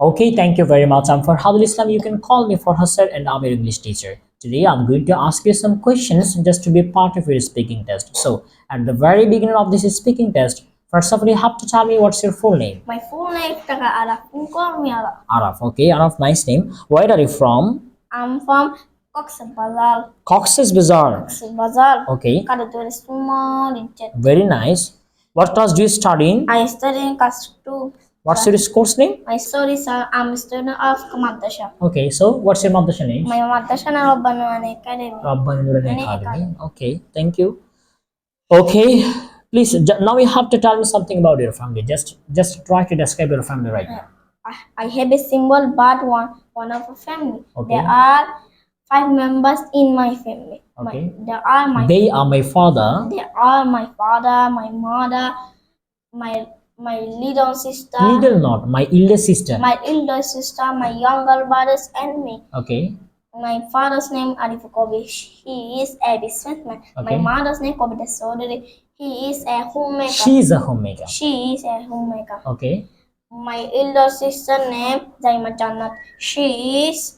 Okay, thank you very much. I'm Forhad Islam. You can call me Forhad and I'm your English teacher. Today I'm going to ask you some questions just to be part of your speaking test. So, at the very beginning of this speaking test, first of all, you have to tell me what's your full name. My full name is Iftikar Araf. You call me Araf. Araf. Okay, Araf, nice name. Where are you from? I'm from Bazar. Cox's Bazar. Bazar. Okay, Kadaduri small inches. very nice. What class do you study in? I study in class 2. What's your course name? My story is I'm a student of Madrasa. Okay, so what's your madrasa name? My Madrasa na Rabbanuan Academy. Rabban Ani Academy. Okay, thank you. Okay, please now you have to tell me something about your family. Just try to describe your family right now. I have a single but one of a family. Okay. There are 5 members in my family. Okay. They are my father. They are my father, my mother, my little sister, Little not my eldest sister. my elder sister, my younger brothers, and me. Okay. My father's name Arif Kovish. He is a businessman. Okay. My mother's name Kobita Sodari. He is a homemaker. She is a homemaker. She is a homemaker. Okay. My elder sister name Zaima Jannat. She is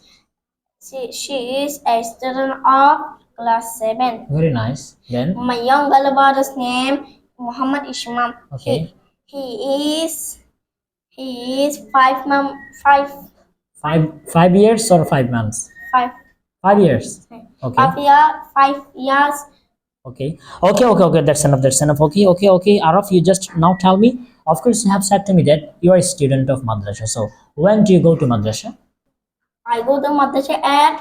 a student of class 7. Very nice. Then My younger brother's name Muhammad Ishmam. okay. He is 5 years or 5 months? 5 years. Okay. 5 years. Okay. Okay. That's enough. Okay. Araf, you just now tell me. Of course, you have said to me that you are a student of madrasa. So, when do you go to madrasa? I go to madrasa at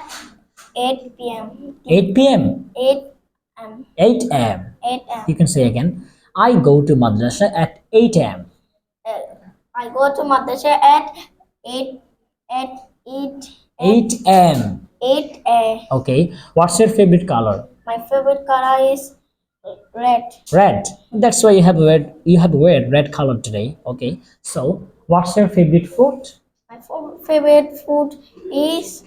8 p.m. 8 p.m. 8 a.m. 8 a.m. 8 a.m. You can say again. I go to madrasa at 8 a.m. I go to madrasa at 8 8 a.m. 8 a.m. Okay. What's your favorite color? My favorite color is red. Red. That's why you have wear red color today. Okay. So, what's your favorite fruit? My favorite food is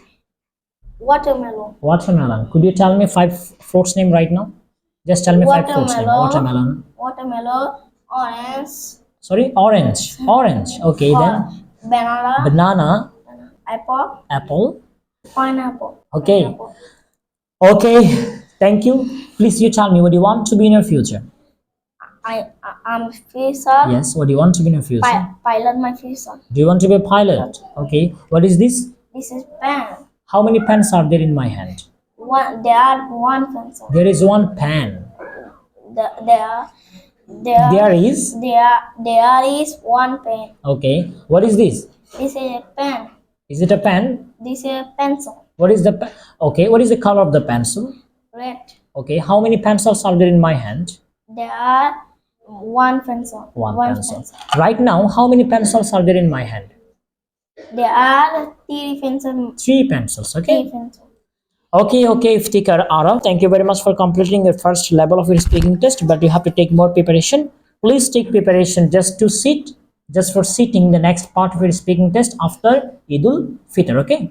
watermelon. Watermelon. Could you tell me 5 fruits name right now? Just tell me 5 fruits name. Watermelon. Orange. Sorry, orange. Okay, then banana, Apple. Pineapple. Okay. Okay. Thank you. Please, you tell me what you want to be in your future. I'm officer. Yes. What do you want to be in your future? Pilot my officer. Do you want to be a pilot? Okay. What is this? This is pen. How many pens are there in my hand? There are 1 pencil. There is 1 pen. There is 1 pen. Okay. What is this? This is a pen. Is it a pen? This is a pencil. What is the okay? What is the color of the pencil? Red. Okay. How many pencils are there in my hand? There are 1 pencil. 1 pencil. Right now, how many pencils are there in my hand? There are 3 pencils. 3 pencils. Okay. 3 pencils. Okay, Iftikar Araf. Thank you very much for completing your first level of your speaking test, but you have to take more preparation. Please take preparation just for sitting the next part of your speaking test after Eidul Fitr. Okay.